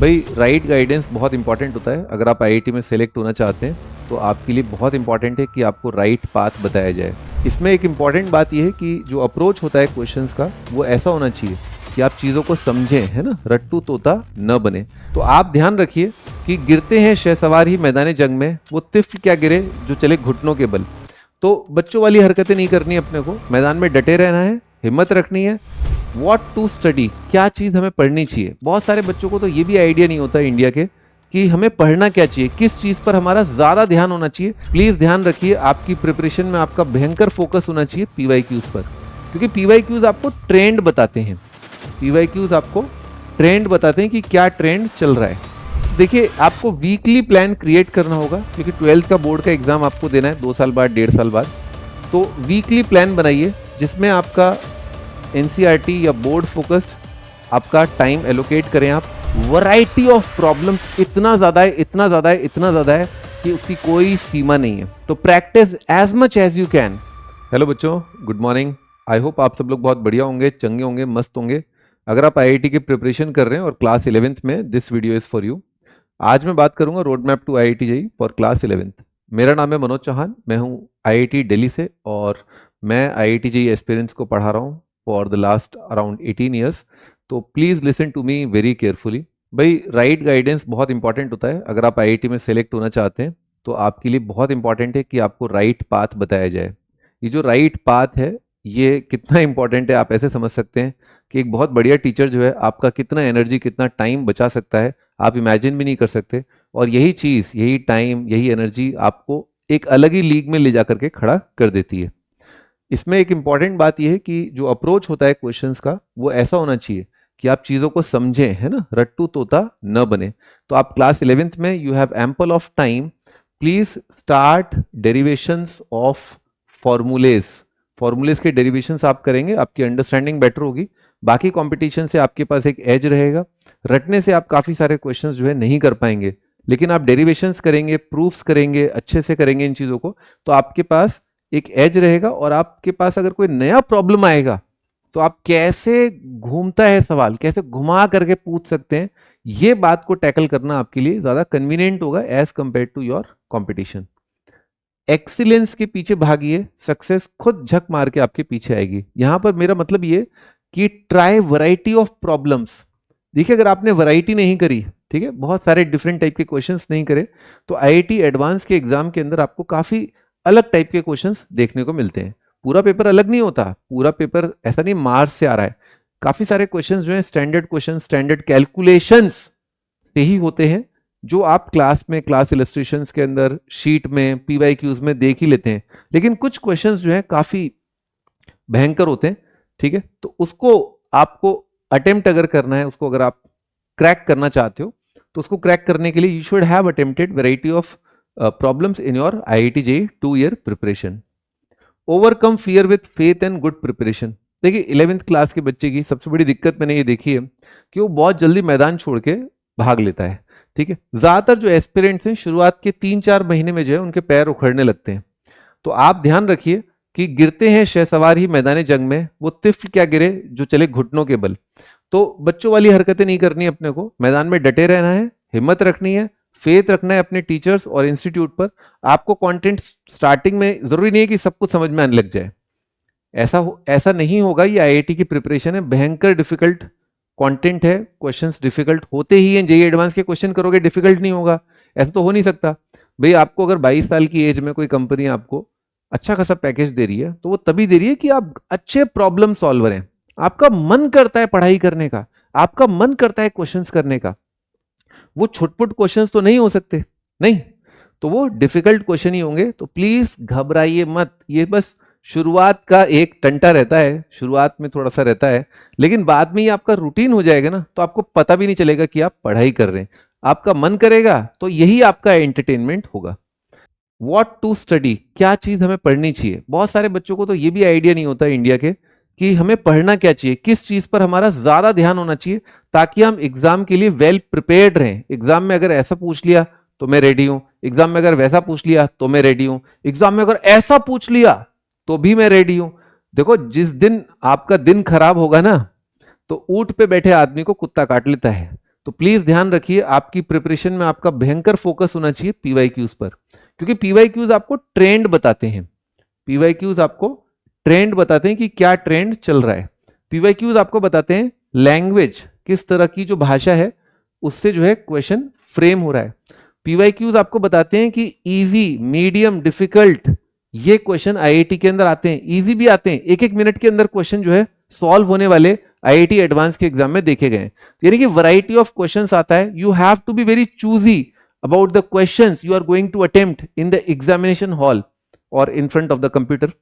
भाई right guidance बहुत important होता है। अगर आप आईआईटी में सेलेक्ट होना चाहते हैं तो आपके लिए बहुत इंपॉर्टेंट है कि आपको राइट पाथ बताया जाए। इसमें एक इम्पॉर्टेंट बात यह है कि जो अप्रोच होता है क्वेश्चंस का वो ऐसा होना चाहिए कि आप चीज़ों को समझें, है ना, रट्टू तोता न बने। तो आप ध्यान रखिए कि गिरते हैं शहसवार ही मैदान जंग में, वो तिफ्ल क्या गिरे जो चले घुटनों के बल। तो बच्चों वाली हरकतें नहीं करनी अपने को, मैदान में डटे रहना है, हिम्मत रखनी है। व्हाट टू स्टडी, क्या चीज़ हमें पढ़नी चाहिए। बहुत सारे बच्चों को तो ये भी आइडिया नहीं होता है इंडिया के कि हमें पढ़ना क्या चाहिए, किस चीज़ पर हमारा ज़्यादा ध्यान होना चाहिए। प्लीज़ ध्यान रखिए, आपकी प्रिपरेशन में आपका भयंकर फोकस होना चाहिए पीवाईक्यूज पर, क्योंकि पीवाईक्यूज आपको ट्रेंड बताते हैं। पीवाईक्यूज आपको ट्रेंड बताते हैं कि क्या ट्रेंड चल रहा है। देखिए, आपको वीकली प्लान क्रिएट करना होगा, क्योंकि 12th का बोर्ड का एग्ज़ाम आपको देना है 2 साल बाद, 1.5 साल बाद। तो वीकली प्लान बनाइए जिसमें आपका एनसीईआरटी या बोर्ड फोकस्ड आपका टाइम एलोकेट करें आप। वैरायटी ऑफ प्रॉब्लम्स इतना ज़्यादा है, इतना ज़्यादा है, इतना ज़्यादा है कि उसकी कोई सीमा नहीं है। तो practice as much as you can. Hello बच्चों, गुड मॉर्निंग। आई होप आप सब लोग बहुत बढ़िया होंगे, चंगे होंगे, मस्त होंगे। अगर आप आईआईटी की प्रिपरेशन कर रहे हैं और क्लास 11th में, this video is for you. आज मैं बात करूंगा road map to IIT JEE for class 11th। मेरा नाम है मनोज चौहान, मैं हूं आईआईटी दिल्ली से और मैं आईआईटी जेईई एस्पिरेंट्स को पढ़ा रहा हूं for the last around 18 years. तो please listen to me very carefully. भाई राइट गाइडेंस बहुत इंपॉर्टेंट होता है। अगर आप आईआईटी में सेलेक्ट होना चाहते हैं तो आपके लिए बहुत इंपॉर्टेंट है कि आपको राइट पाथ बताया जाए। ये जो राइट पाथ है ये कितना इंपॉर्टेंट है आप ऐसे समझ सकते हैं कि एक बहुत बढ़िया टीचर जो है आपका कितना एनर्जी, कितना टाइम बचा सकता है, आप इमेजिन भी नहीं कर सकते। और यही चीज़, यही टाइम, यही एनर्जी आपको एक अलग ही लीग में ले जा करके खड़ा कर देती है। इसमें एक इम्पॉर्टेंट बात यह है कि जो अप्रोच होता है क्वेश्चंस का वो ऐसा होना चाहिए कि आप चीज़ों को समझें, है ना, रट्टू तोता न बने। तो आप क्लास 11th में you have ample of time. Please start derivations of formulas. Formulas के डेरिवेशंस आप करेंगे, आपकी अंडरस्टैंडिंग बेटर होगी। बाकी कंपटीशन से आपके पास एक एज रहेगा। रटने से आप काफ़ी सारे क्वेश्चंस जो है नहीं कर पाएंगे, लेकिन आप डेरिवेशंस करेंगे, प्रूफ्स करेंगे, अच्छे से करेंगे इन चीज़ों को, तो आपके पास एक एज रहेगा। और आपके पास अगर कोई नया प्रॉब्लम आएगा तो आप कैसे घूमता है सवाल, कैसे घुमा करके पूछ सकते हैं, ये बात को टैकल करना आपके लिए ज़्यादा कन्वीनियंट होगा as compare to your competition. Excellence के पीछे भागिए, सक्सेस खुद झक मार के आपके पीछे आएगी। यहां पर मेरा मतलब ये कि ट्राई वैरायटी ऑफ प्रॉब्लम्स। देखिए, अगर आपने वैरायटी नहीं करी, ठीक है, बहुत सारे डिफरेंट टाइप के क्वेश्चंस नहीं करे, तो आईआईटी एडवांस के एग्जाम के अंदर आपको काफी अलग टाइप के क्वेश्चंस देखने को मिलते हैं। पूरा पेपर अलग नहीं होता, पूरा पेपर ऐसा नहीं मार्च से आ रहा है। काफी सारे क्वेश्चंस जो है स्टैंडर्ड क्वेश्चंस, स्टैंडर्ड कैलकुलेशंस से ही होते हैं, जो आप क्लास में, क्लास इलस्ट्रेशंस के अंदर, शीट में, पीवाईक्यूज में देख ही लेते हैं। लेकिन कुछ क्वेश्चंस जो है काफी भयंकर होते हैं, ठीक है। तो उसको आपको अटेम्प्ट अगर करना है, उसको अगर आप क्रैक करना चाहते हो, तो उसको क्रैक करने के लिए you should have attempted variety of problems in your IIT JEE 2 year preparation. Overcome fear with faith and good preparation. देखिए, 11th क्लास के बच्चे की सबसे बड़ी दिक्कत मैंने ये देखी है कि वो बहुत जल्दी मैदान छोड़ के भाग लेता है, ठीक है। ज्यादातर जो एस्पिरेंट्स हैं शुरुआत के 3-4 महीने में जो है उनके पैर उखड़ने लगते हैं। तो आप ध्यान रखिए कि गिरते हैं शहसवार ही मैदान जंग में, वो तिफ्ल क्या गिरे जो चले घुटनों के बल। तो बच्चों वाली हरकतें नहीं करनी अपने को, मैदान में डटे रहना है, हिम्मत रखनी है, फेथ रखना है अपने टीचर्स और इंस्टीट्यूट पर। आपको कंटेंट स्टार्टिंग में जरूरी नहीं है कि सब कुछ समझ में आने लग जाए, ऐसा नहीं होगा। ये आईआईटी की प्रिपरेशन है, भयंकर डिफिकल्ट कंटेंट है, क्वेश्चंस डिफिकल्ट होते ही हैं। जेईई एडवांस के क्वेश्चन करोगे डिफिकल्ट नहीं होगा, ऐसा तो हो नहीं सकता। भाई, आपको अगर 22 साल की एज में कोई कंपनी आपको अच्छा खासा पैकेज दे रही है, तो वो तभी दे रही है कि आप अच्छे प्रॉब्लम सॉल्वर हैं, आपका मन करता है पढ़ाई करने का, आपका मन करता है क्वेश्चंस करने का। वो छुटपुट क्वेश्चंस तो नहीं हो सकते, नहीं, तो वो डिफिकल्ट क्वेश्चन ही होंगे। तो प्लीज घबराइए मत, ये बस शुरुआत का एक टंटा रहता है, शुरुआत में थोड़ा सा रहता है, लेकिन बाद में ही आपका रूटीन हो जाएगा ना, तो आपको पता भी नहीं चलेगा कि आप पढ़ाई कर रहे हैं। आपका मन करेगा तो यही आपका एंटरटेनमेंट होगा। व्हाट टू स्टडी, क्या चीज हमें पढ़नी चाहिए। बहुत सारे बच्चों को तो ये भी आइडिया नहीं होता इंडिया के कि हमें पढ़ना क्या चाहिए, किस चीज पर हमारा ज्यादा ध्यान होना चाहिए, ताकि हम एग्जाम के लिए वेल प्रिपेयर्ड रहें। एग्जाम में अगर ऐसा पूछ लिया तो मैं रेडी हूं, एग्जाम में अगर वैसा पूछ लिया तो मैं रेडी हूं, एग्जाम में अगर ऐसा पूछ लिया तो भी मैं रेडी हूं। देखो, जिस दिन आपका दिन खराब होगा ना, तो ऊंट पे बैठे आदमी को कुत्ता काट लेता है। तो प्लीज ध्यान रखिए, आपकी प्रिपरेशन में आपका भयंकर फोकस होना चाहिए पीवाईक्यूज पर, क्योंकि पीवाईक्यूज आपको ट्रेंड बताते हैं। पीवाईक्यूज आपको ट्रेंड बताते हैं कि क्या ट्रेंड चल रहा है। पीवाईक्यूज आपको बताते हैं लैंग्वेज, किस तरह की जो भाषा है उससे जो है क्वेश्चन फ्रेम हो रहा है। पीवाईक्यूज आपको बताते हैं कि इजी, मीडियम, डिफिकल्ट ये क्वेश्चन आईआईटी के अंदर आते हैं, इजी भी आते हैं, एक एक मिनट के अंदर क्वेश्चन जो है सॉल्व होने वाले आईआईटी एडवांस के एग्जाम में देखे गए। यानी कि वैरायटी ऑफ क्वेश्चंस आता है। You have to be very choosy about the questions you are going to attempt in the examination hall और in front of the computer.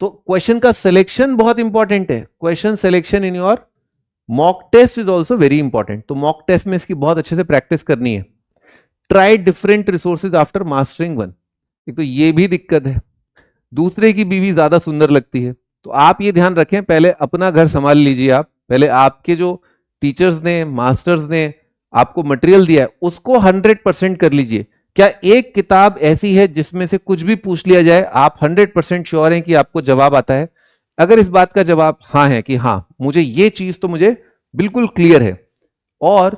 तो क्वेश्चन का सिलेक्शन बहुत इंपॉर्टेंट है। Question selection in your mock test is also very important. तो mock test में इसकी बहुत अच्छे से प्रैक्टिस करनी है। Try different resources after mastering one. एक तो ये भी दिक्कत है, दूसरे की बीवी ज्यादा सुंदर लगती है। तो आप ये ध्यान रखें, पहले अपना घर संभाल लीजिए। आप पहले आपके जो टीचर्स ने, मास्टर्स ने आपको मटेरियल दिया है उसको 100% कर लीजिए। क्या एक किताब ऐसी है जिसमें से कुछ भी पूछ लिया जाए आप 100% श्योर हैं कि आपको जवाब आता है? अगर इस बात का जवाब हाँ है कि हाँ मुझे ये चीज तो मुझे बिल्कुल क्लियर है और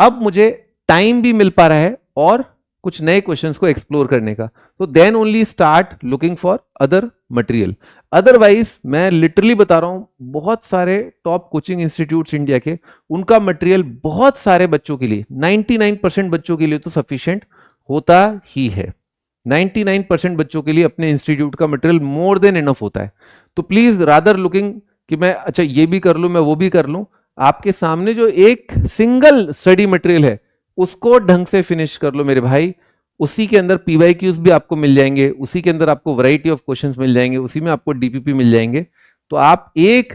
अब मुझे टाइम भी मिल पा रहा है और कुछ नए क्वेश्चंस को एक्सप्लोर करने का, तो then only start looking for other material. Otherwise मैं लिटरली बता रहा हूं, बहुत सारे टॉप कोचिंग इंस्टीट्यूट्स इंडिया के, उनका मटेरियल बहुत सारे बच्चों के लिए, 99% बच्चों के लिए तो सफिशिएंट होता ही है। 99% बच्चों के लिए अपने इंस्टीट्यूट का मटेरियल मोर देन इनफ होता है। तो प्लीज रादर लुकिंग कि मैं अच्छा ये भी कर लूं, मैं वो भी कर लूं, आपके सामने जो एक सिंगल स्टडी मटेरियल है उसको ढंग से फिनिश कर लो मेरे भाई। उसी के अंदर पीवाईक्यूज भी आपको मिल जाएंगे, उसी के अंदर आपको वैरायटी ऑफ क्वेश्चंस मिल जाएंगे, उसी में आपको डीपीपी मिल जाएंगे। तो आप एक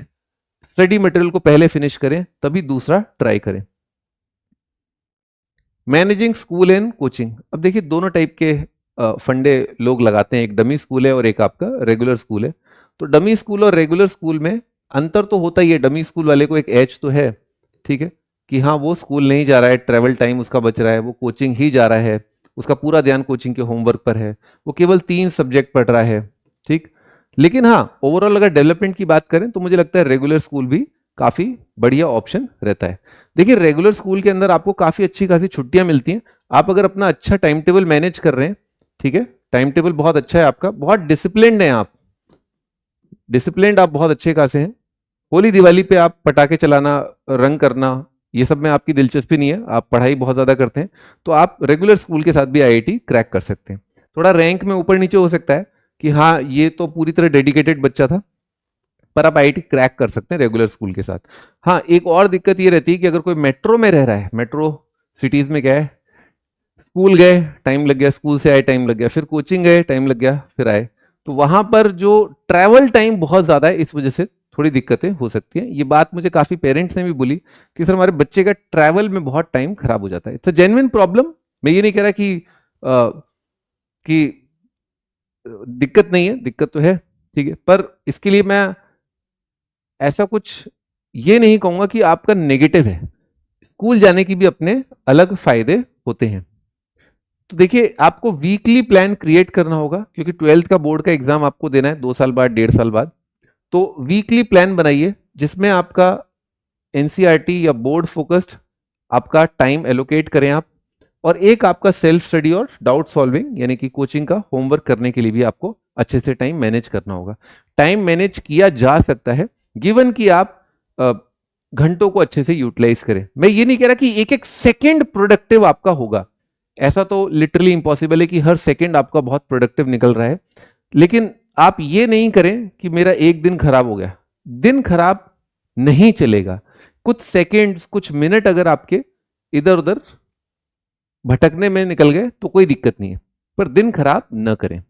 स्टडी मटेरियल को पहले फिनिश करें तभी दूसरा ट्राई करें। Managing school and coaching. अब देखिए दोनों टाइप के फंडे लोग लगाते हैं, एक डमी स्कूल है और एक आपका रेगुलर स्कूल है। तो डमी स्कूल और रेगुलर स्कूल में अंतर तो होता ही है। डमी स्कूल वाले को एक एज तो है, ठीक है, कि हाँ वो स्कूल नहीं जा रहा है, ट्रैवल टाइम उसका बच रहा है, वो कोचिंग ही जा रहा है, उसका पूरा ध्यान कोचिंग के होमवर्क पर है, वो केवल 3 सब्जेक्ट पढ़ रहा है, ठीक। लेकिन हाँ ओवरऑल अगर डेवलपमेंट की बात करें तो मुझे लगता है रेगुलर स्कूल भी काफी बढ़िया ऑप्शन रहता है। देखिए रेगुलर स्कूल के अंदर आपको काफी अच्छी खासी छुट्टियां मिलती हैं। आप अगर अपना अच्छा टाइम टेबल मैनेज कर रहे हैं, ठीक है, टाइम टेबल बहुत अच्छा है आपका, बहुत डिसिप्लिन्ड है आप, डिसिप्लिन्ड आप बहुत अच्छे खासे हैं। होली दिवाली पे आप पटाखे चलाना, रंग करना, ये सब में आपकी दिलचस्पी नहीं है, आप पढ़ाई बहुत ज्यादा करते हैं, तो आप रेगुलर स्कूल के साथ भी आईआईटी क्रैक कर सकते हैं। थोड़ा रैंक में ऊपर नीचे हो सकता है कि हाँ ये तो पूरी तरह डेडिकेटेड बच्चा था, पर आप आईआईटी क्रैक कर सकते हैं रेगुलर स्कूल के साथ। हाँ एक और दिक्कत ये रहती है कि अगर कोई मेट्रो में रह रहा है, मेट्रो सिटीज में गए, स्कूल गए टाइम लग गया, स्कूल से आए टाइम लग गया, फिर कोचिंग गए टाइम लग गया, फिर आए, तो वहां पर जो ट्रैवल टाइम बहुत ज्यादा है, इस वजह से थोड़ी दिक्कतें हो सकती हैं। ये बात मुझे काफी पेरेंट्स ने भी बोली कि सर हमारे बच्चे का ट्रैवल में बहुत टाइम खराब हो जाता है। It's a genuine problem. मैं ये नहीं कह रहा कि दिक्कत नहीं है, दिक्कत तो है, ठीक है, पर इसके लिए मैं ऐसा कुछ ये नहीं कहूंगा कि आपका नेगेटिव है। स्कूल जाने की भी अपने अलग फायदे होते हैं। तो देखिए आपको वीकली प्लान क्रिएट करना होगा, क्योंकि 12th का बोर्ड का एग्जाम आपको देना है 2 साल बाद, 1.5 साल बाद। तो वीकली प्लान बनाइए जिसमें आपका एनसीईआरटी या बोर्ड फोकस्ड आपका टाइम एलोकेट करें आप, और एक आपका सेल्फ स्टडी और डाउट सॉल्विंग यानी कि कोचिंग का होमवर्क करने के लिए भी आपको अच्छे से टाइम मैनेज करना होगा। टाइम मैनेज किया जा सकता है गिवन कि आप घंटों को अच्छे से यूटिलाइज करें। मैं ये नहीं कह रहा कि एक एक सेकेंड प्रोडक्टिव आपका होगा, ऐसा तो लिटरली इम्पॉसिबल है कि हर सेकेंड आपका बहुत प्रोडक्टिव निकल रहा है, लेकिन आप ये नहीं करें कि मेरा एक दिन खराब हो गया। दिन खराब नहीं चलेगा, कुछ सेकेंड्स, कुछ मिनट अगर आपके इधर उधर भटकने में निकल गए तो कोई दिक्कत नहीं है, पर दिन खराब न करें।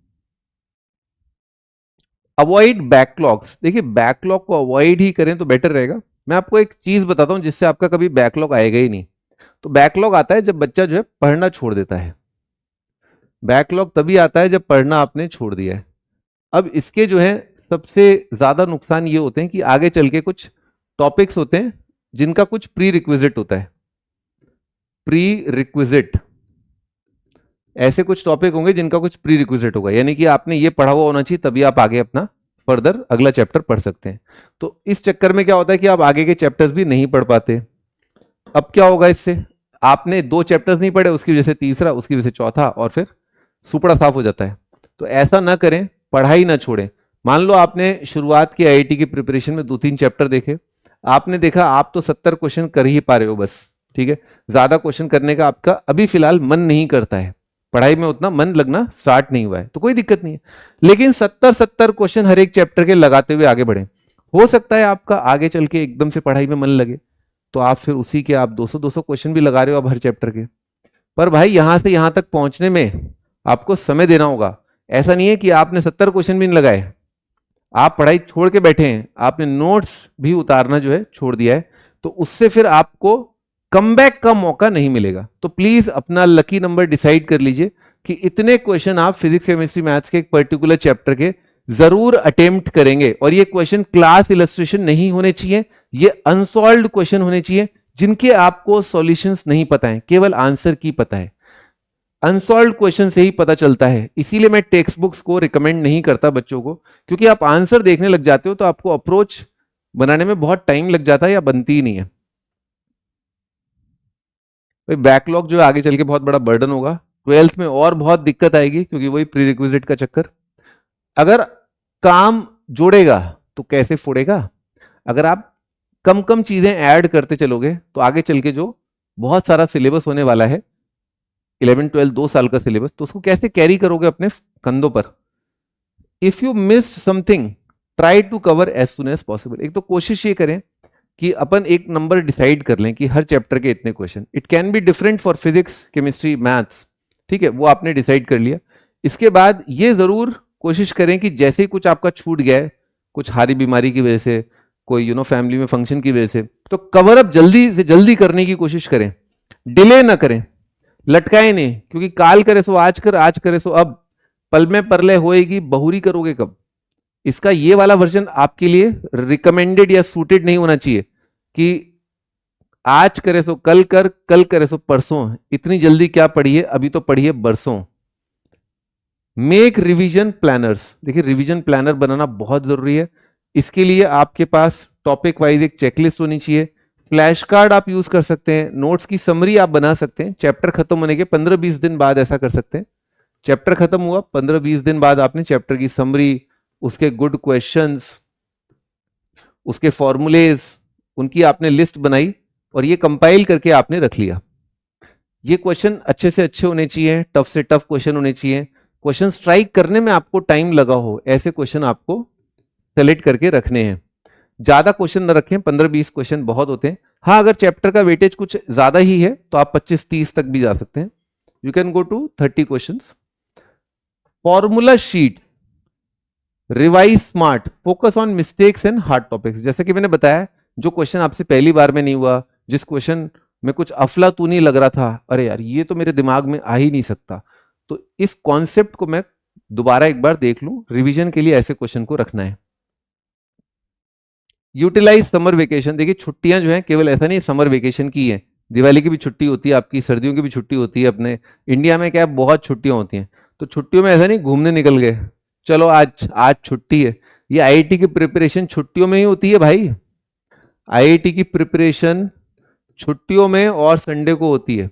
Avoid backlogs. देखिए बैकलॉग को अवॉइड ही करें तो बेटर रहेगा। मैं आपको एक चीज बताता हूं जिससे आपका कभी बैकलॉग आएगा ही नहीं। तो बैकलॉग आता है जब बच्चा जो है पढ़ना छोड़ देता है। बैकलॉग तभी आता है जब पढ़ना आपने छोड़ दिया है। अब इसके जो है सबसे ज्यादा नुकसान ये होते हैं कि आगे चल के कुछ टॉपिक्स होते हैं जिनका कुछ प्री रिक्विजिट होता है। प्री रिक्विजिट, ऐसे कुछ टॉपिक होंगे जिनका कुछ प्री रिक्विजिट होगा, यानी कि आपने ये पढ़ा हुआ होना चाहिए तभी आप आगे अपना फर्दर अगला चैप्टर पढ़ सकते हैं। तो इस चक्कर में क्या होता है कि आप आगे के चैप्टर्स भी नहीं पढ़ पाते। अब क्या होगा इससे, आपने 2 चैप्टर्स नहीं पढ़े, उसकी वजह से तीसरा, उसकी वजह से चौथा, और फिर सुपड़ा साफ हो जाता है। तो ऐसा ना करें, पढ़ाई ना छोड़ें। मान लो आपने शुरुआत की आईआईटी की प्रिपरेशन में 2-3 चैप्टर देखे, आपने देखा आप तो 70 क्वेश्चन कर ही पा रहे हो बस, ठीक है, ज्यादा क्वेश्चन करने का आपका अभी फिलहाल मन नहीं करता है, पढ़ाई में उतना मन लगना स्टार्ट नहीं हुआ है, तो कोई दिक्कत नहीं है। लेकिन 70 क्वेश्चन हर एक चैप्टर के लगाते हुए आगे बढ़े, हो सकता है आपका आगे चल के एकदम से पढ़ाई में मन लगे, तो आप फिर उसी के आप 200 क्वेश्चन भी लगा रहे हो अब हर चैप्टर के। पर भाई यहां से यहां तक पहुंचने में आपको समय देना होगा। ऐसा नहीं है कि आपने 70 क्वेश्चन भी नहीं लगाए, आप पढ़ाई छोड़ के बैठे हैं, आपने नोट्स भी उतारना जो है छोड़ दिया है, तो उससे फिर आपको कमबैक का मौका नहीं मिलेगा। तो प्लीज अपना लकी नंबर डिसाइड कर लीजिए कि इतने क्वेश्चन आप फिजिक्स केमिस्ट्री मैथ्स के एक पर्टिकुलर चैप्टर के जरूर अटेम्प्ट करेंगे। और ये क्वेश्चन क्लास इलस्ट्रेशन नहीं होने चाहिए, ये अनसॉल्व्ड क्वेश्चन होने चाहिए जिनके आपको सॉल्यूशंस नहीं पता है, केवल आंसर की पता है। अनसॉल्व्ड क्वेश्चन से ही पता चलता है, इसीलिए मैं टेक्स्ट बुक्स को रिकमेंड नहीं करता बच्चों को, क्योंकि आप आंसर देखने लग जाते हो तो आपको अप्रोच बनाने में बहुत टाइम लग जाता है या बनती ही नहीं है। भाई बैकलॉग जो है आगे चल के बहुत बड़ा बर्डन होगा, 12th में और बहुत दिक्कत आएगी, क्योंकि वही प्री रिक्विजिट का चक्कर। अगर काम जोड़ेगा तो कैसे फोड़ेगा, अगर आप कम कम चीजें ऐड करते चलोगे तो आगे चल के जो बहुत सारा सिलेबस होने वाला है, 11 12 2 साल का सिलेबस, तो उसको कैसे कैरी करोगे अपने कंधों पर। If you miss something try to cover as soon as possible. एक तो कोशिश ये करें कि अपन एक नंबर डिसाइड कर लें कि हर चैप्टर के इतने question, it can be different for physics chemistry maths, ठीक है, वो आपने डिसाइड कर लिया। इसके बाद ये जरूर कोशिश करें कि जैसे ही कुछ आपका छूट गया है, कुछ हारी बीमारी की वजह से, कोई फैमिली में फंक्शन की वजह से, तो कवर अप जल्दी से जल्दी करने की कोशिश करें, डिले ना करें, लटकाए नहीं, क्योंकि काल करे सो आज कर, आज करे सो अब, पल में परलय होएगी, बहुरी करोगे कब। इसका ये वाला वर्जन आपके लिए रिकमेंडेड या सूटेड नहीं होना चाहिए कि आज करे सो कल कर, कल करे सो परसों, इतनी जल्दी क्या पढ़िए, अभी तो पढ़िए बरसों। Make revision planners. देखिए रिवीजन प्लानर बनाना बहुत जरूरी है। इसके लिए आपके पास टॉपिक वाइज एक चेकलिस्ट होनी चाहिए, फ्लैश कार्ड आप यूज कर सकते हैं, नोट्स की समरी आप बना सकते हैं। चैप्टर खत्म होने के 15-20 दिन बाद ऐसा कर सकते हैं, चैप्टर खत्म हुआ 15-20 दिन बाद आपने चैप्टर की समरी, उसके गुड क्वेश्चंस, उसके फॉर्मूलेज, उनकी आपने लिस्ट बनाई और ये कंपाइल करके आपने रख लिया। ये क्वेश्चन अच्छे से अच्छे होने चाहिए, टफ से टफ क्वेश्चन होने चाहिए, क्वेश्चन स्ट्राइक करने में आपको टाइम लगा हो, ऐसे क्वेश्चन आपको सेलेक्ट करके रखने हैं। ज्यादा क्वेश्चन न रखें, 15-20 क्वेश्चन बहुत होते हैं। हाँ, अगर चैप्टर का वेटेज कुछ ज्यादा ही है तो आप 25-30 तक भी जा सकते हैं, you can go to 30 question. Formula sheet, revise smart, focus on mistakes and hard topics. जैसे कि मैंने बताया, जो क्वेश्चन आपसे पहली बार में नहीं हुआ, जिस क्वेश्चन में कुछ अफलातूनी लग रहा था, अरे यार ये तो मेरे दिमाग में आ ही नहीं सकता, तो इस कॉन्सेप्ट को मैं दोबारा एक बार देख लूं, रिवीजन के लिए ऐसे क्वेश्चन को रखना है। Utilise summer vacation. देखिए छुट्टियां जो है केवल ऐसा नहीं समर वेकेशन की है, दिवाली की भी छुट्टी होती है आपकी, सर्दियों की भी छुट्टी होती है। अपने इंडिया में क्या है, बहुत छुट्टियां होती हैं, तो छुट्टियों में ऐसा नहीं घूमने निकल गए, चलो आज आज छुट्टी है। ये आईआईटी की प्रिपरेशन छुट्टियों में ही होती है भाई, आईआईटी की प्रिपरेशन छुट्टियों में और संडे को होती है।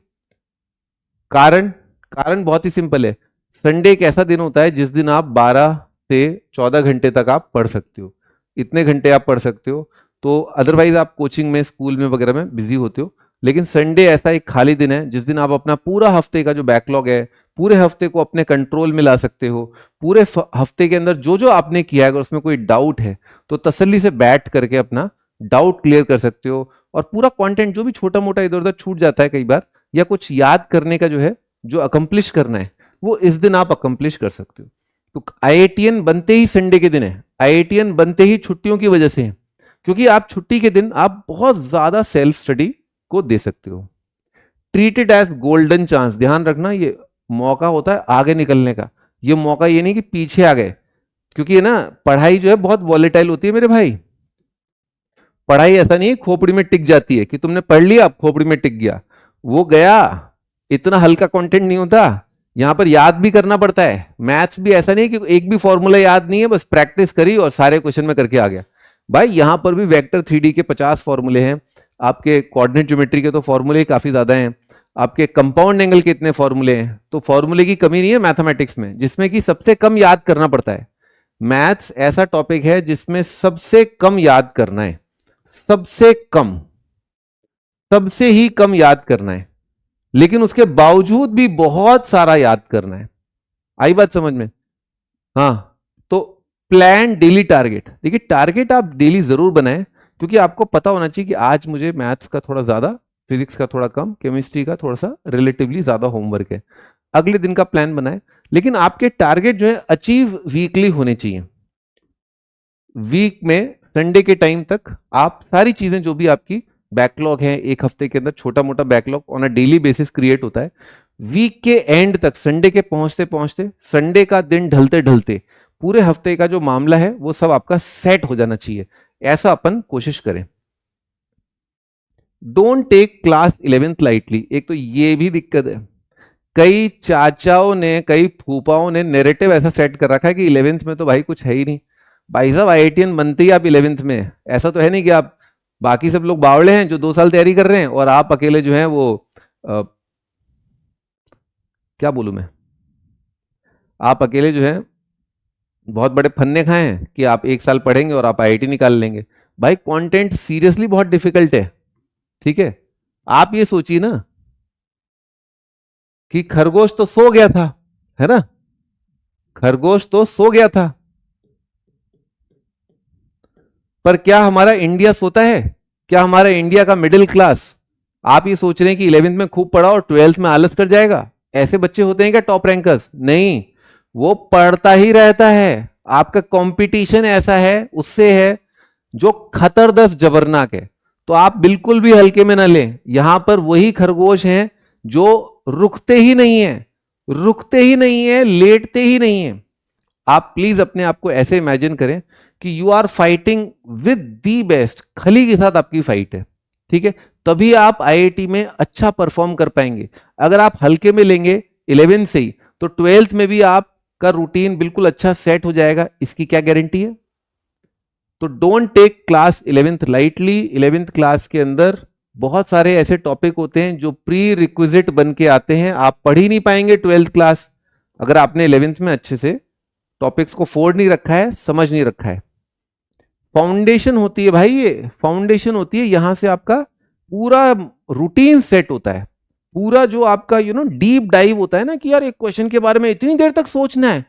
कारण बहुत ही सिंपल है, संडे एक ऐसा दिन होता है जिस दिन आप 12 से 14 घंटे तक आप पढ़ सकते हो, इतने घंटे आप पढ़ सकते हो। तो अदरवाइज आप कोचिंग में, स्कूल में वगैरह में बिजी होते हो, लेकिन संडे ऐसा एक खाली दिन है जिस दिन आप अपना पूरा हफ्ते का जो बैकलॉग है, पूरे हफ्ते को अपने कंट्रोल में ला सकते हो। पूरे हफ्ते के अंदर जो जो आपने किया है, अगर उसमें कोई डाउट है तो तसल्ली से बैठ करके अपना डाउट क्लियर कर सकते हो। और पूरा कंटेंट जो भी छोटा मोटा इधर उधर छूट जाता है कई बार, या कुछ याद करने का जो है, जो अकम्प्लिश करना है, वो इस दिन आप अकम्प्लिश कर सकते हो। तो आईआईटीएन बनते ही संडे के दिन है, आईआईटीएन बनते ही छुट्टियों की वजह से है, क्योंकि आप छुट्टी के दिन आप बहुत ज्यादा सेल्फ स्टडी को दे सकते हो। Treat it as golden chance. ध्यान रखना, ये मौका होता है आगे निकलने का, ये मौका ये नहीं कि पीछे आ गए, क्योंकि ना पढ़ाई जो है बहुत वॉलेटाइल होती है मेरे भाई। पढ़ाई ऐसा नहीं है खोपड़ी में टिक जाती है कि तुमने पढ़ लिया अब खोपड़ी में टिक गया, वो गया। इतना हल्का कंटेंट नहीं होता, यहां पर याद भी करना पड़ता है। मैथ्स भी ऐसा नहीं कि एक भी फॉर्मूला याद नहीं है, बस प्रैक्टिस करी और सारे क्वेश्चन में करके आ गया। भाई यहां पर भी वेक्टर 3D के 50 फॉर्मूले हैं, आपके कोऑर्डिनेट ज्योमेट्री के तो फॉर्मूले काफी ज्यादा हैं, आपके कंपाउंड एंगल के इतने फॉर्मूले हैं, तो फॉर्मूले की कमी नहीं है मैथमेटिक्स में, जिसमें कि सबसे कम याद करना पड़ता है। मैथ्स ऐसा टॉपिक है जिसमें सबसे कम याद करना है, सबसे कम, सबसे ही कम याद करना है, लेकिन उसके बावजूद भी बहुत सारा याद करना है। आई बात समझ में? हाँ, तो प्लान डेली टारगेट, देखिए टारगेट आप डेली जरूर बनाएं, क्योंकि आपको पता होना चाहिए कि आज मुझे मैथ्स का थोड़ा ज्यादा, फिजिक्स का थोड़ा कम, केमिस्ट्री का थोड़ा सा रिलेटिवली ज्यादा होमवर्क है। अगले दिन का प्लान बनाएं, लेकिन आपके टारगेट जो है अचीव वीकली होने चाहिए। वीक में संडे के टाइम तक आप सारी चीजें जो भी आपकी बैकलॉग है, एक हफ्ते के अंदर छोटा मोटा backlog on a daily basis create होता है, वीक के एंड तक, संडे के पहुंचते पहुंचते, संडे का दिन ढलते ढलते पूरे हफ्ते का जो मामला है वो सब आपका सेट हो जाना चाहिए। ऐसा अपन कोशिश करें। Don't take class 11th lightly, एक तो ये भी दिक्कत है, कई चाचाओं ने, कई फूफाओं ने नैरेटिव ऐसा सेट कर रखा है कि 11th में तो भाई कुछ है ही नहीं। भाई साहब IITian बनते ही आप 11th में, ऐसा तो है नहीं कि आप, बाकी सब लोग बावड़े हैं जो 2 साल तैयारी कर रहे हैं और आप अकेले जो हैं वो क्या बोलूं मैं, आप अकेले जो हैं बहुत बड़े फन्ने खाए हैं कि आप 1 साल पढ़ेंगे और आप IIT निकाल लेंगे। भाई कंटेंट सीरियसली बहुत डिफिकल्ट है, ठीक है? आप ये सोचिए ना कि खरगोश तो सो गया था, है ना, खरगोश तो सो गया था, पर क्या हमारा इंडिया सोता है? क्या हमारा इंडिया का मिडिल क्लास, आप ये सोच रहे हैं कि 11th में खूब पढ़ा और 12th में आलस कर जाएगा? ऐसे बच्चे होते हैं क्या टॉप रैंकर्स? नहीं, वो पढ़ता ही रहता है। आपका कंपटीशन ऐसा है उससे है जो खतरदस्त जबरनाक है, तो आप बिल्कुल भी हल्के में ना लें। यहां पर वही खरगोश हैं जो रुकते ही नहीं है, रुकते ही नहीं है, लेटते ही नहीं है। आप प्लीज अपने आप को ऐसे इमेजिन करें कि you are fighting with the best, Khali के साथ आपकी फाइट है, ठीक है? तभी आप IIT में अच्छा परफॉर्म कर पाएंगे। अगर आप हल्के में लेंगे 11th से ही, तो 12th में भी आपका रूटीन बिल्कुल अच्छा सेट हो जाएगा, इसकी क्या गारंटी है? तो don't take class 11th lightly. 11th class के अंदर बहुत सारे ऐसे टॉपिक होते हैं जो प्री रिक्विजिट बन के आते हैं, आप पढ़ ही नहीं पाएंगे 12th क्लास अगर आपने 11th में अच्छे से टॉपिक्स को फोड़ नहीं रखा है, समझ नहीं रखा है। फाउंडेशन होती है भाई, ये फाउंडेशन होती है, यहां से आपका पूरा रूटीन सेट होता है, पूरा जो आपका डीप डाइव होता है ना, कि यार एक क्वेश्चन के बारे में इतनी देर तक सोचना है,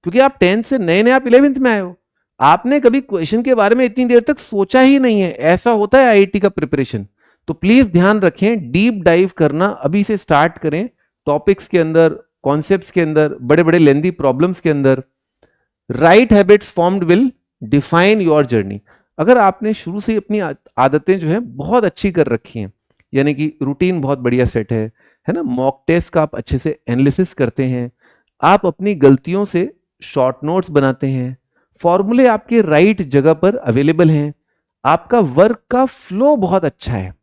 क्योंकि आप 10th से नए नए आप 11th में आए हो, आपने कभी क्वेश्चन के बारे में इतनी देर तक सोचा ही नहीं है। ऐसा होता है IIT का प्रिपरेशन। तो प्लीज ध्यान रखें, डीप डाइव करना अभी से स्टार्ट करें, टॉपिक्स के अंदर, कॉन्सेप्ट्स के अंदर, बड़े बड़े लेंदी प्रॉब्लम्स के अंदर। Right habits formed will define your journey. अगर आपने शुरू से ही अपनी आदतें जो है बहुत अच्छी कर रखी हैं, यानी कि रूटीन बहुत बढ़िया सेट है ना, मॉक टेस्ट का आप अच्छे से एनालिसिस करते हैं, आप अपनी गलतियों से शॉर्ट नोट्स बनाते हैं, फॉर्मूले आपके राइट जगह पर अवेलेबल हैं, आपका वर्क का फ्लो बहुत अच्छा है,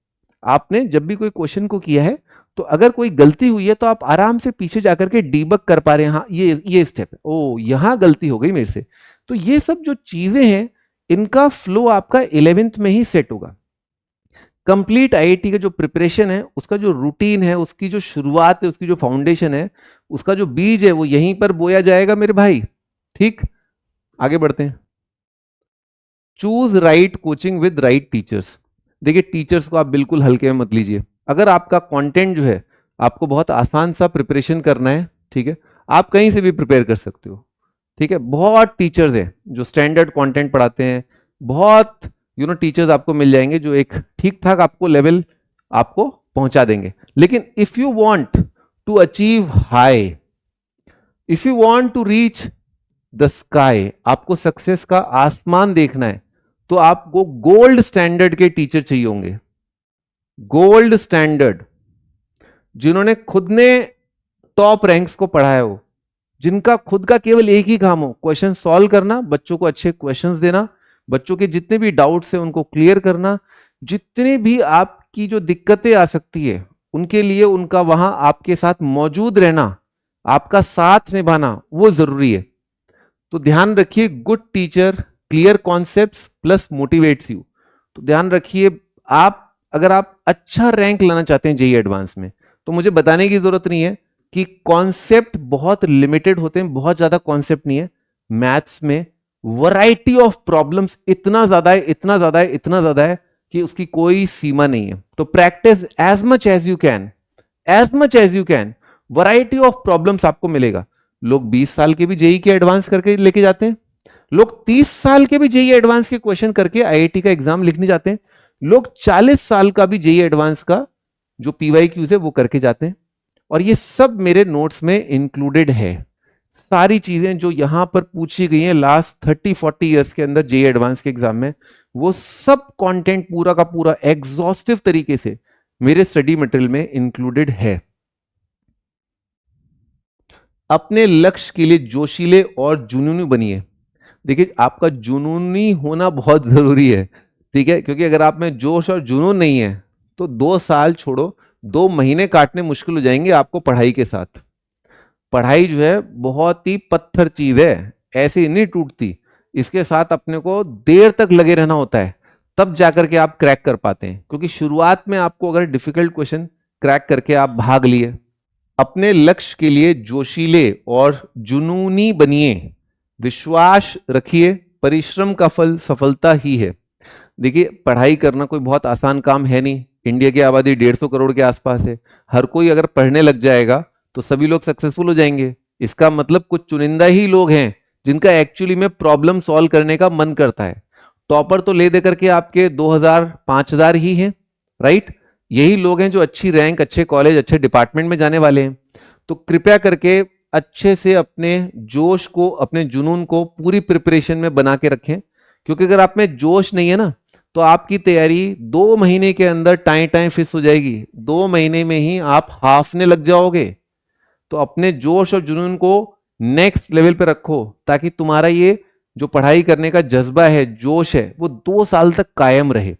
आपने जब भी कोई क्वेश्चन को किया है तो अगर कोई गलती हुई है तो आप आराम से पीछे जाकर के डीबग कर पा रहे हैं, हाँ ये स्टेप है, ओ यहां गलती हो गई मेरे से। तो ये सब जो चीजें हैं इनका फ्लो आपका 11th में ही सेट होगा। कंप्लीट IIT का जो प्रिपरेशन है, उसका जो रूटीन है, उसकी जो शुरुआत है, उसकी जो फाउंडेशन है, उसका जो बीज है वो यहीं पर बोया जाएगा मेरे भाई। ठीक, आगे बढ़ते हैं। Choose right coaching with right teachers. देखिए टीचर्स को आप बिल्कुल हल्के में मत लीजिए। अगर आपका कंटेंट जो है, आपको बहुत आसान सा प्रिपरेशन करना है, ठीक है, आप कहीं से भी प्रिपेयर कर सकते हो, ठीक है। बहुत टीचर्स हैं जो स्टैंडर्ड कंटेंट पढ़ाते हैं, बहुत टीचर्स आपको मिल जाएंगे जो एक ठीक ठाक आपको लेवल आपको पहुंचा देंगे। लेकिन if you want to achieve high, if you want to reach the sky, आपको सक्सेस का आसमान देखना है, तो आपको गोल्ड स्टैंडर्ड के टीचर चाहिए होंगे। गोल्ड स्टैंडर्ड, जिन्होंने खुद ने टॉप रैंक्स को पढ़ाया हो, जिनका खुद का केवल एक ही काम हो, क्वेश्चन सॉल्व करना, बच्चों को अच्छे क्वेश्चंस देना, बच्चों के जितने भी डाउट्स हैं उनको क्लियर करना, जितने भी आपकी जो दिक्कतें आ सकती है उनके लिए उनका वहां आपके साथ मौजूद रहना, आपका साथ निभाना, वो जरूरी है। तो ध्यान रखिए, good teacher clear concepts plus motivates you. तो ध्यान रखिए, आप अगर आप अच्छा रैंक लाना चाहते हैं जेईई एडवांस में, तो मुझे बताने की जरूरत नहीं है कि कॉन्सेप्ट बहुत लिमिटेड होते हैं, बहुत ज्यादा कॉन्सेप्ट नहीं है। मैथ्स में वैरायटी ऑफ प्रॉब्लम्स इतना ज्यादा है, इतना ज्यादा है, इतना ज्यादा है कि उसकी कोई सीमा नहीं है। तो practice as much as you can, as much as you can, variety of problems आपको मिलेगा। लोग 20 साल के भी जेईई के एडवांस करके लेके जाते हैं, लोग 30 साल के भी जेईई एडवांस के क्वेश्चन करके आईआईटी का एग्जाम लिखने जाते हैं, लोग 40 साल का भी जेईई एडवांस का जो पीवाईक्यूज है वो करके जाते हैं। और ये सब मेरे नोट्स में इंक्लूडेड है। सारी चीजें जो यहां पर पूछी गई हैं लास्ट 30-40 ईयर्स के अंदर जेईई एडवांस के एग्जाम में, वो सब कंटेंट पूरा का पूरा एग्जॉस्टिव तरीके से मेरे स्टडी मटेरियल में इंक्लूडेड है। अपने लक्ष्य के लिए जोशीले और जुनूनी बनिए। देखिए, आपका जुनूनी होना बहुत जरूरी है, ठीक है, क्योंकि अगर आप में जोश और जुनून नहीं है तो 2 साल छोड़ो, 2 महीने काटने मुश्किल हो जाएंगे आपको पढ़ाई के साथ। पढ़ाई जो है बहुत ही पत्थर चीज है, ऐसे ही नहीं टूटती। इसके साथ अपने को देर तक लगे रहना होता है, तब जाकर के आप क्रैक कर पाते हैं। क्योंकि शुरुआत में आपको अगर डिफिकल्ट क्वेश्चन क्रैक करके आप भाग लिए, अपने लक्ष्य के लिए जोशीले और जुनूनी बनिए, विश्वास रखिए, परिश्रम का फल सफलता ही है। देखिए, पढ़ाई करना कोई बहुत आसान काम है नहीं। इंडिया की आबादी 150 करोड़ के आसपास है। हर कोई अगर पढ़ने लग जाएगा तो सभी लोग सक्सेसफुल हो जाएंगे। इसका मतलब कुछ चुनिंदा ही लोग हैं जिनका एक्चुअली में प्रॉब्लम सॉल्व करने का मन करता है। टॉपर तो ले दे करके आपके 2000 5000 ही हैं, राइट? यही लोग हैं जो अच्छी रैंक, अच्छे कॉलेज, अच्छे डिपार्टमेंट में जाने वाले हैं। तो कृपया करके अच्छे से अपने जोश को, अपने जुनून को पूरी प्रिपरेशन में बना के रखें। क्योंकि अगर आप में जोश नहीं है ना, तो आपकी तैयारी 2 महीने के अंदर टाइम टाइम फिस हो जाएगी। 2 महीने में ही आप हाफने लग जाओगे। तो अपने जोश और जुनून को नेक्स्ट लेवल पे रखो, ताकि तुम्हारा ये जो पढ़ाई करने का जज्बा है, जोश है, वो 2 साल तक कायम रहे।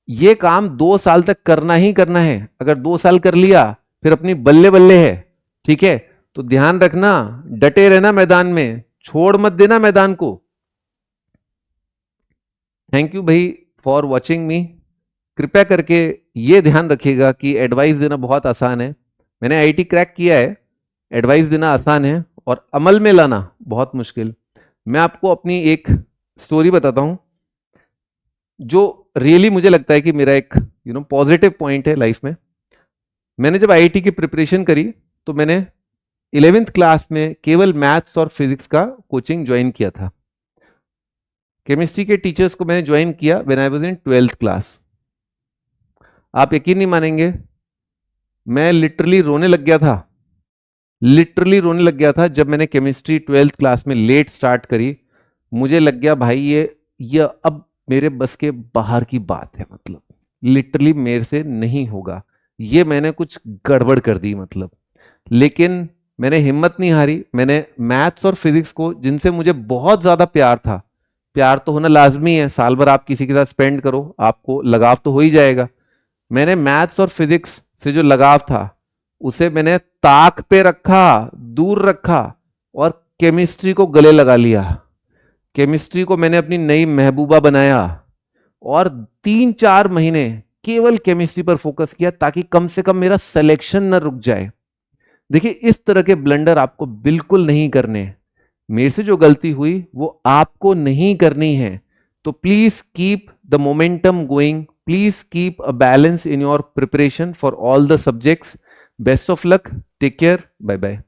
ये काम 2 साल तक करना ही करना है। अगर 2 साल कर लिया फिर अपनी बल्ले बल्ले है, ठीक है? तो ध्यान रखना, डटे रहना मैदान में, छोड़ मत देना मैदान को। थैंक यू भाई फॉर वॉचिंग मी। कृपया करके ये ध्यान रखिएगा कि एडवाइस देना बहुत आसान है। मैंने आईआईटी क्रैक किया है, एडवाइस देना आसान है और अमल में लाना बहुत मुश्किल। मैं आपको अपनी एक स्टोरी बताता हूं जो रियली मुझे लगता है कि मेरा एक पॉजिटिव पॉइंट है लाइफ में। मैंने जब आईआईटी की प्रिपरेशन करी तो मैंने 11th क्लास में केवल मैथ्स और फिजिक्स का कोचिंग ज्वाइन किया था। केमिस्ट्री के टीचर्स को मैंने ज्वाइन किया when I was in 12th class. आप यकीन नहीं मानेंगे, मैं लिटरली रोने लग गया था, लिटरली रोने लग गया था जब मैंने केमिस्ट्री 12th क्लास में लेट स्टार्ट करी। मुझे लग गया भाई ये अब मेरे बस के बाहर की बात है, मतलब लिटरली मेरे से नहीं होगा, ये मैंने कुछ गड़बड़ कर दी मतलब। लेकिन मैंने हिम्मत नहीं हारी। मैंने मैथ्स और फिजिक्स को, जिनसे मुझे बहुत ज्यादा प्यार था, प्यार तो होना लाजमी है, साल भर आप किसी के साथ स्पेंड करो, आपको लगाव तो हो ही जाएगा। मैंने मैथ्स और फिजिक्स से जो लगाव था उसे मैंने ताक पे रखा, दूर रखा और केमिस्ट्री को गले लगा लिया। केमिस्ट्री को मैंने अपनी नई महबूबा बनाया और 3-4 महीने केवल केमिस्ट्री पर फोकस किया, ताकि कम से कम मेरा सिलेक्शन न रुक जाए। देखिए, इस तरह के ब्लंडर आपको बिल्कुल नहीं करने। मेरे से जो गलती हुई वो आपको नहीं करनी है। तो please keep the momentum going, please keep a balance in your preparation for all the subjects. Best of luck. Take care. Bye bye.